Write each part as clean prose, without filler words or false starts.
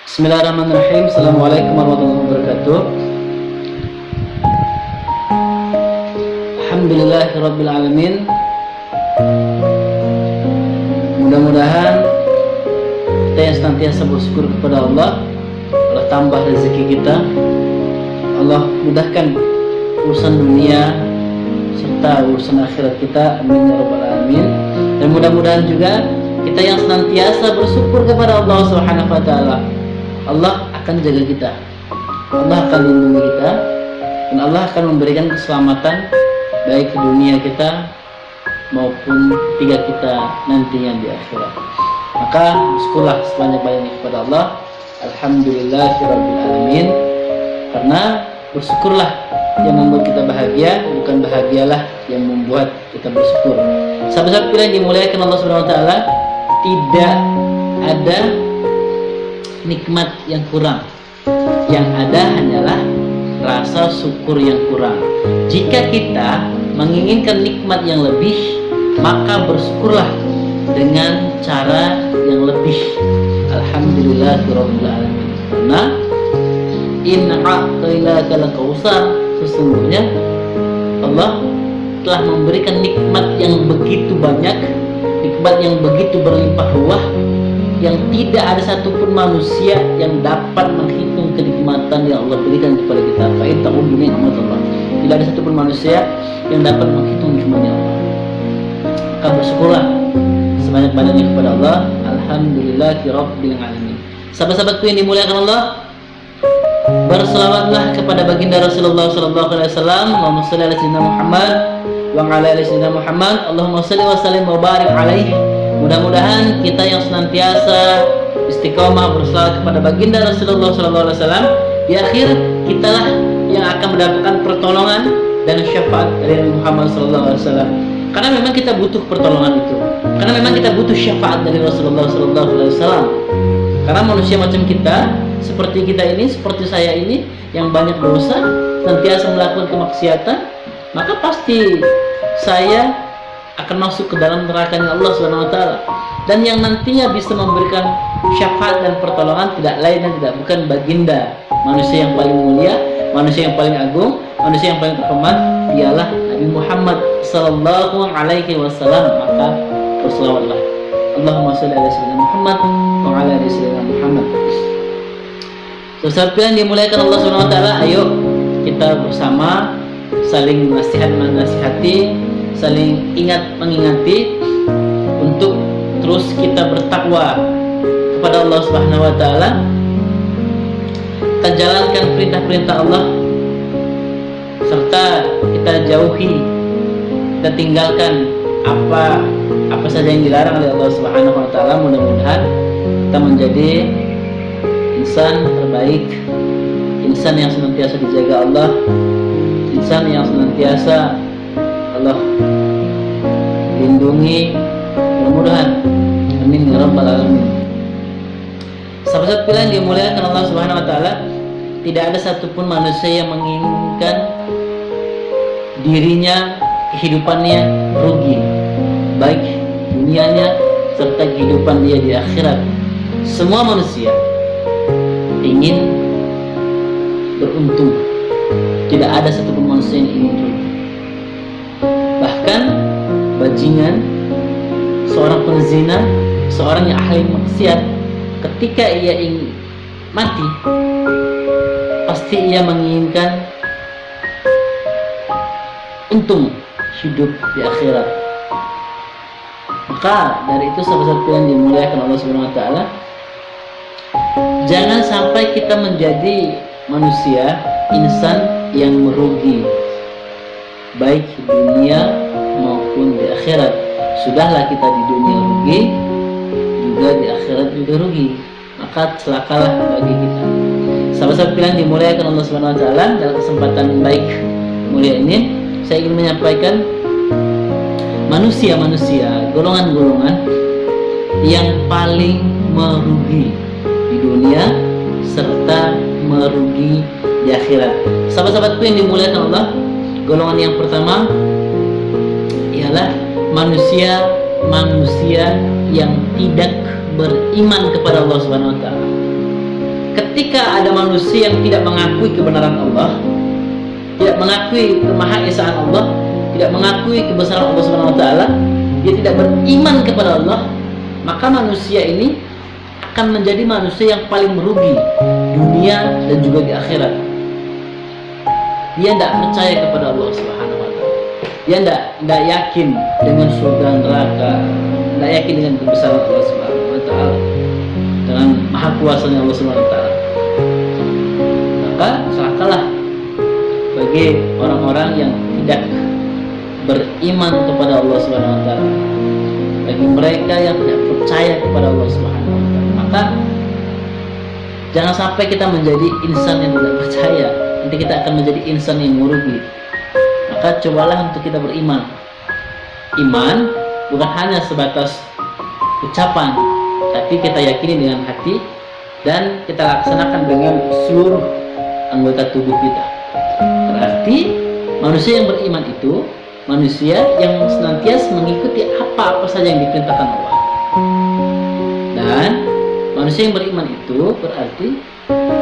Bismillahirrahmanirrahim. Assalamualaikum warahmatullahi wabarakatuh. Alhamdulillahirabbil alamin. Mudah-mudahan kita yang senantiasa bersyukur kepada Allah tambah rezeki kita, Allah mudahkan urusan dunia serta urusan akhirat kita, amin ya rabbal alamin. Dan mudah-mudahan juga kita yang senantiasa bersyukur kepada Allah Subhanahu wa taala, Allah akan jaga kita, Allah akan lindungi kita, dan Allah akan memberikan keselamatan baik di dunia kita maupun ketika kita nantinya di akhirat. Maka bersyukurlah sebanyak-banyaknya kepada Allah. Alhamdulillahirabbil alamin. Karena bersyukurlah yang membuat kita bahagia, bukan bahagialah yang membuat kita bersyukur. Sahabat-sahabat yang dimuliakan Allah Subhanahu wa taala, tidak ada nikmat yang kurang. Yang ada hanyalah rasa syukur yang kurang. Jika kita menginginkan nikmat yang lebih, maka bersyukurlah dengan cara yang lebih. Alhamdulillahirabbil alamin. Karena inna a'tainaka al-kautsar, sesungguhnya Allah telah memberikan nikmat yang begitu banyak, nikmat yang begitu berlimpah ruah, yang tidak ada satupun manusia yang dapat menghitung kenikmatan yang Allah berikan kepada kita. Fa in ta'uddu ni'matallah, tidak ada satupun manusia yang dapat menghitung nikmatnya Allah. Maka bersyukurlah sebanyak-banyaknya kepada Allah. Alhamdulillahirabbil alamin. Sahabat-sahabatku yang dimuliakan Allah, berselawatlah kepada baginda Rasulullah sallallahu alaihi wasallam. Allahumma shalli ala sayyidina Muhammad wa ala ali sayyidina Muhammad. Allahumma shalli wa sallim wa barik alaihi. Mudah-mudahan kita yang senantiasa istiqomah berselawat kepada baginda Rasulullah sallallahu alaihi wasallam, di akhir kitalah yang akan mendapatkan pertolongan dan syafaat dari Muhammad sallallahu alaihi wasallam. Karena memang kita butuh pertolongan itu. Karena memang kita butuh syafaat dari Rasulullah sallallahu alaihi wasallam. Karena manusia macam kita, seperti kita ini, seperti saya ini, yang banyak dosa, senantiasa melakukan kemaksiatan, maka pasti saya akan masuk ke dalam nerakanya Allah Subhanahu wa taala. Dan yang nantinya bisa memberikan syafaat dan pertolongan tidak lain dan tidak bukan baginda, manusia yang paling mulia, manusia yang paling agung, manusia yang paling terhormat, ialah Nabi Muhammad sallallahu alaihi wasallam. Maka berselawatlah. Allahumma shalli ala sayyidina Muhammad wa ala ali sayyidina Muhammad. Saudara yang dimuliakan Allah Subhanahu wa taala, ayo kita bersama saling menasihati, saling ingat mengingati untuk terus kita bertakwa kepada Allah Subhanahu wa taala. Kita jalankan perintah-perintah Allah serta kita jauhi, kita tinggalkan apa saja yang dilarang oleh Allah Subhanahu wa taala. Mudah-mudahan kita menjadi insan terbaik, insan yang senantiasa dijaga Allah, insan yang senantiasa Allah lindungi. Mudah-mudahan, amin ya rabbal alamin. Sahabat-sahabat pilihan dimuliakan Allah Subhanahu wa taala, tidak ada satupun manusia yang menginginkan dirinya, kehidupannya rugi, baik dunianya serta kehidupan dia di akhirat. Semua manusia ingin beruntung. Tidak ada satupun manusia yang ingin rugi. Bahkan bajingan, seorang penzina, seorang yang ahli maksiat, ketika ia ingin mati, pasti ia menginginkan untung hidup di akhirat. Maka dari itu sahabat-sahabat yang dimuliakan Allah Subhanahu wa taala, jangan sampai kita menjadi manusia, insan yang merugi baik di dunia maupun di akhirat. Sudahlah kita di dunia rugi, juga di akhirat juga rugi, maka celakalah bagi kita. Sahabat-sahabat yang dimuliakan Allah Subhanahu wa taala, dalam kesempatan baik mulia ini saya ingin menyampaikan manusia-manusia, golongan-golongan yang paling merugi di dunia serta merugi di akhirat. Sahabat-sahabatku yang dimuliakan Allah, golongan yang pertama ialah manusia yang tidak beriman kepada Allah Subhanahu wa taala. ketika ada manusia yang tidak mengakui kebenaran Allah, tidak mengakui kemahaesaan Allah, tidak mengakui kebesaran Allah Subhanahu wa taala, dia tidak beriman kepada Allah, maka manusia ini akan menjadi manusia yang paling merugi dunia dan juga di akhirat. Dia tidak percaya kepada Allah Subhanahu wa taala. Dia tidak yakin dengan surga neraka, tidak yakin dengan kebesaran Allah Subhanahu wa taala, dengan maha kuasanya Allah Subhanahu wa taala. Maka celakalah bagi orang-orang yang tidak beriman kepada Allah Subhanahu wa taala, bagi mereka yang tidak percaya kepada Allah Subhanahu wa taala. Maka jangan sampai kita menjadi insan yang tidak percaya, nanti kita akan menjadi insan yang merugi. Maka cobalah untuk kita beriman. Iman bukan hanya sebatas ucapan, tapi kita yakini dengan hati dan kita laksanakan dengan seluruh anggota tubuh kita. Berarti manusia yang beriman itu manusia yang senantiasa mengikuti apa-apa saja yang diperintahkan Allah. Dan manusia yang beriman itu berarti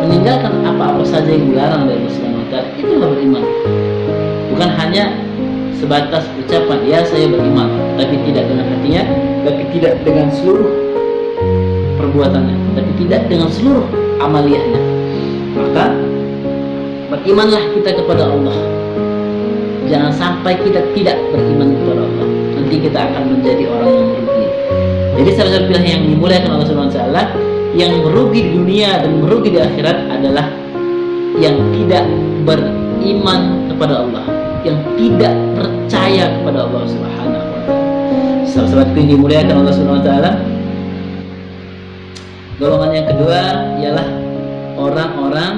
meninggalkan apa-apa saja yang dilarang dari Allah Subhanahu wa taala. Itulah beriman. Bukan hanya sebatas ucapan, ya saya beriman, tapi tidak dengan hatinya, tapi tidak dengan seluruh perbuatannya, tapi tidak dengan seluruh amaliyahnya. Maka berimanlah kita kepada Allah. Jangan sampai kita tidak beriman kepada Allah, nanti kita akan menjadi orang yang merugi. Jadi salah satu pilihan yang dimuliakan Allah Subhanahu wa taala, yang merugi di dunia dan merugi di akhirat adalah yang tidak beriman kepada Allah, yang tidak percaya kepada Allah Subhanahu wa taala. Salah satu yang dimuliakan Allah Subhanahu wa taala, golongan yang kedua ialah orang-orang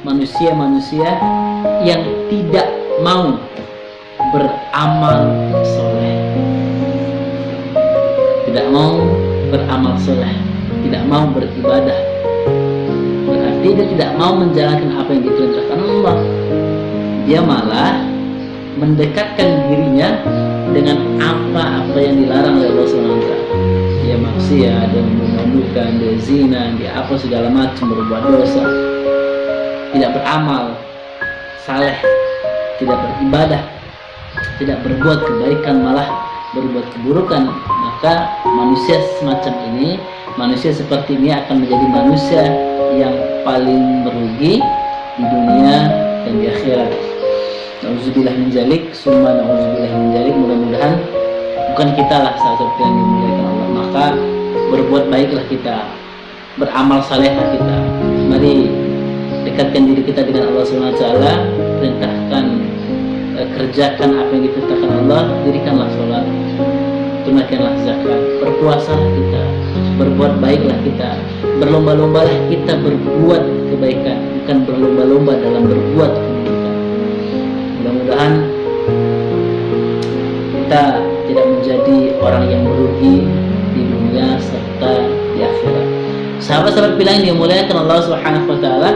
manusia-manusia yang tidak mau beramal soleh, tidak mau beramal soleh, tidak mau beribadah. Berarti dia tidak mau menjalankan apa yang diperintahkan Allah. Dia malah mendekatkan dirinya dengan apa-apa yang dilarang oleh Allah SWT. Dia maksiat, dia memabukkan, dia zina, dia apa segala macam, berbuat dosa, tidak beramal saleh, tidak beribadah, tidak berbuat kebaikan, malah berbuat keburukan. Maka manusia semacam ini, manusia seperti ini akan menjadi manusia yang paling merugi di dunia dan di akhirat. Nauzubillah min zalik, summa nauzubillah min zalik. Mudah-mudahan bukan kita lah salah satu yang dimuliakan Allah. Maka berbuat baiklah kita, beramal salehlah kita. Mari dekatkan diri kita dengan Allah Subhanahu wa taala, perintahkan, kerjakan apa yang diperintahkan Allah, dirikanlah sholat, tunaikanlah zakat, berpuasalah kita, berbuat baiklah kita, berlomba-lombalah kita berbuat kebaikan, bukan berlomba-lomba dalam berbuat keburukan. Mudah-mudahan kita tidak menjadi orang yang merugi di dunia serta di akhirat. Sahabat-sahabat pilihan yang dimuliakan Allah Subhanahu wa taala,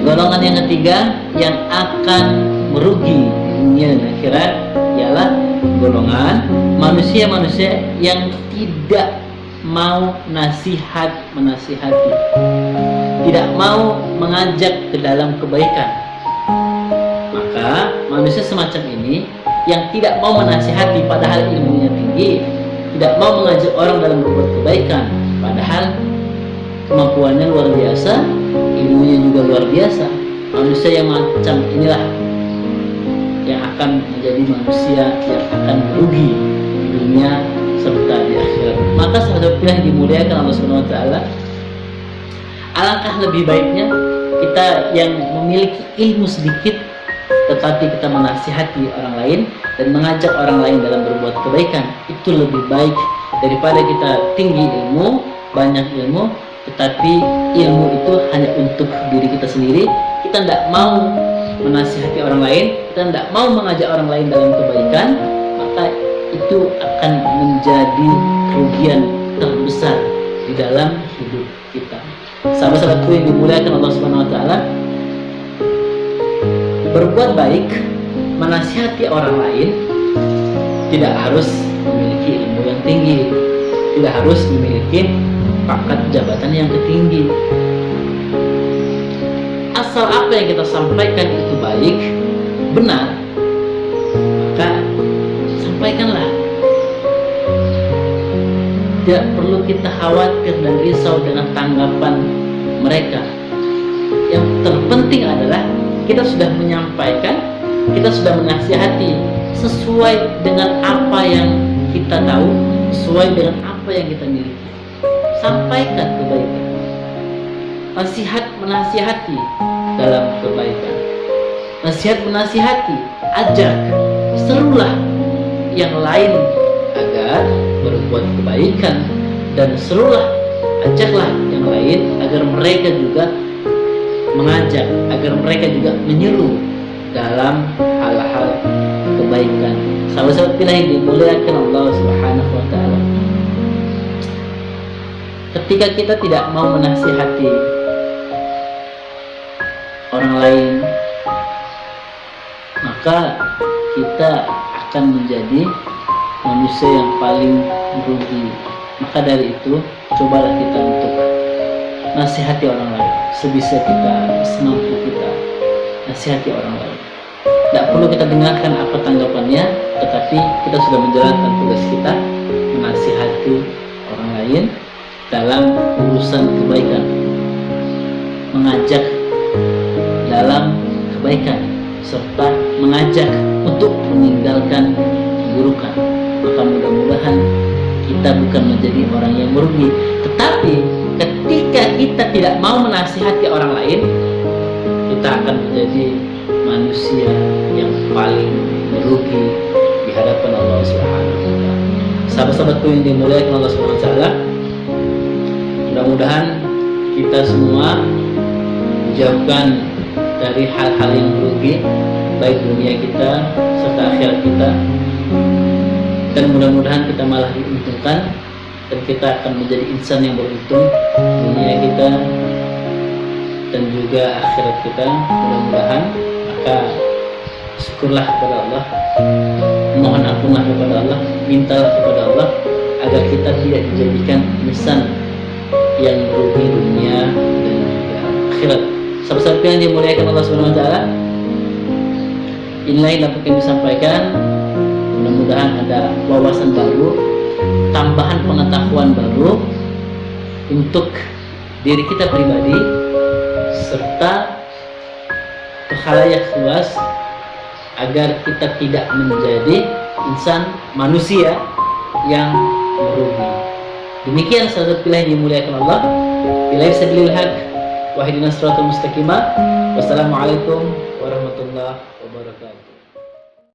golongan yang ketiga yang akan merugi di dunia dan akhirat ialah golongan manusia-manusia yang tidak mau menasihati, tidak mau mengajak ke dalam kebaikan. Maka manusia semacam ini yang tidak mau menasihati padahal ilmunya tinggi, tidak mau mengajak orang dalam berbuat kebaikan padahal kemampuannya luar biasa, ilmunya juga luar biasa. Manusia yang macam inilah yang akan menjadi manusia yang akan merugi di dunia serta di akhirat. Maka salah satu pilihan dimuliakan Allah Subhanahu wa taala, alangkah lebih baiknya kita yang memiliki ilmu sedikit tetapi kita menasihati orang lain dan mengajak orang lain dalam berbuat kebaikan. Itu lebih baik daripada kita tinggi ilmu, banyak ilmu, tetapi ilmu itu hanya untuk diri kita sendiri. Kita tidak mau menasihati orang lain, kita tidak mau mengajak orang lain dalam kebaikan, maka itu akan menjadi kerugian terbesar di dalam hidup kita. Sahabat-sahabatku yang dimuliakan Allah Subhanahu wa taala, berbuat baik, menasihati orang lain tidak harus memiliki ilmu yang tinggi, tidak harus memiliki pangkat jabatan yang tinggi. asal apa yang kita sampaikan itu baik, benar, maka sampaikanlah. Tidak perlu kita khawatir dan risau dengan tanggapan mereka. Yang terpenting adalah kita sudah menyampaikan, kita sudah menasihati sesuai dengan apa yang kita tahu, sesuai dengan apa yang kita miliki. Sampaikan kebaikan. Nasihat menasihati dalam kebaikan. Nasihat menasihati, ajak, serulah yang lain agar berbuat kebaikan, dan serulah, ajaklah yang lain agar mereka juga mengajak, agar mereka juga menyeru dalam hal-hal kebaikan. Sahabat-sahabat pilih yang dimuliakan Allah Subhanahu wa ta'ala, ketika kita tidak mau menasihati orang lain, maka kita akan menjadi manusia yang paling merugi. Maka dari itu, cobalah kita untuk nasihati orang lain sebisa kita, semampu kita. Nasihati orang lain. Tidak perlu kita dengarkan apa tanggapannya, tetapi kita sudah menjalankan tugas kita menasihati orang lain dalam urusan kebaikan, mengajak dalam kebaikan, serta mengajak untuk meninggalkan keburukan. Maka mudah-mudahan kita bukan menjadi orang yang merugi, tetapi ketika kita tidak mau menasihati orang lain, kita akan menjadi manusia yang paling merugi di hadapan Allah Subhanahu wa ta'ala. Sahabat-sahabatku yang dimuliakan Allah Subhanahu wa ta'ala, mudah-mudahan kita semua dijauhkan dari hal-hal yang merugi, baik dunia kita serta akhirat kita, dan mudah-mudahan kita malah diuntungkan dan kita akan menjadi insan yang beruntung dunia kita dan juga akhirat kita. Mudah-mudahan, maka syukurlah kepada Allah, mohon ampunlah kepada Allah, mintalah kepada Allah agar kita tidak dijadikan insan yang merugi dunia dan juga akhirat. Sahabat-sahabat yang dimuliakan Allah Subhanahu wa ta'ala, inilah yang dapat kami sampaikan. Mudah-mudahan ada wawasan baru, tambahan pengetahuan baru untuk diri kita pribadi serta khalayak luas, agar kita tidak menjadi insan manusia yang merugi. Demikian sahabat pilih yang dimuliakan Allah. Billahi sabilil haq wa ihdinas siratal mustaqim. Wassalamualaikum warahmatullahi wabarakatuh.